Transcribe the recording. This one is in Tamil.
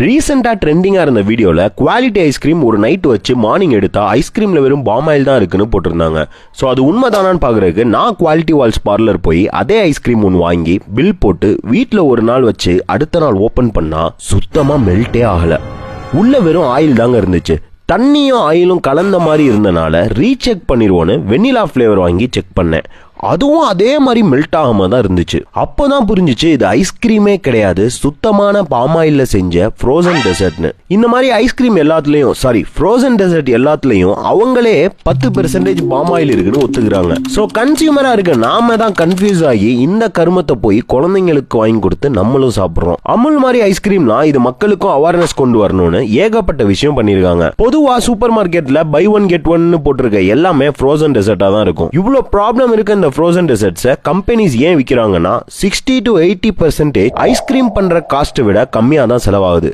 ரீசெண்டா ட்ரெண்டிங்கா இருந்த வீடியோல குவாலிட்டி ஐஸ்கிரீம் ஒரு நைட் வச்சு மார்னிங் எடுத்தா ஐஸ்கிரீம்ல வெறும் பாம் ஆயில் தான் இருக்குன்னு போட்டிருந்தாங்க. ஸோ அது உண்மைதானான்னு பாக்குறதுக்கு நான் குவாலிட்டி வால்ஸ் பார்லர் போய் அதே ஐஸ்கிரீம் ஒன்று வாங்கி பில் போட்டு வீட்டில் ஒரு நாள் வச்சு அடுத்த நாள் ஓபன் பண்ணா சுத்தமா மெல்ட்டே ஆகல. உள்ள வெறும் ஆயில் தாங்க இருந்துச்சு. தண்ணியும் ஆயிலும் கலந்த மாதிரி இருந்தனால ரீசெக் பண்ணிடுவோன்னு வெண்ணிலா ஃபிளேவர் வாங்கி செக் பண்ணேன். அதுவும் அதே மாதிரி மெல்ட் ஆகாம தான் இருந்துச்சு. அப்போதான் புரிஞ்சிச்சு இது ஐஸ்கிரீமே கிடையாது, சுத்தமான பாமாயில்ல செஞ்ச ஃப்ரோசன் டெசர்ட்னு. இந்த மாதிரி ஐஸ்கிரீம் எல்லாத்துலயும் ஃப்ரோசன் டெசர்ட் எல்லாத்துலயும் அவங்களே 10% பாமாயில் இருக்குன்னு ஒத்துக்கிறாங்க. ஸோ கன்சியூமரா இருக்க நாம தான் கன்ஃபியூஸ் ஆகி இந்த கருமத்தை போய் குழந்தைங்களுக்கு வாங்கி கொடுத்து நம்மளும் சாப்பிடுறோம். அமுல் மாதிரி ஐஸ்கிரீம்லாம் இது மக்களுக்கும் அவேர்னஸ் கொண்டு வரணும்னு ஏகப்பட்ட விஷயம் பண்ணிருக்காங்க. பொதுவா சூப்பர் மார்க்கெட்ல பை ஒன் கெட் ஒன்னு போட்டிருக்க எல்லாமே ஃப்ரோசன் டெசர்ட்டா தான் இருக்கும். இவ்வளவு ப்ராப்ளம் இருக்க இந்த ஃப்ரோசன் டெசர்ட்ஸை கம்பெனிஸ் ஏன் விற்கிறாங்கன்னா 60 to 80% ஐஸ்கிரீம் பண்ற காஸ்ட்டை விட கம்மியா தான் செலவாகுது.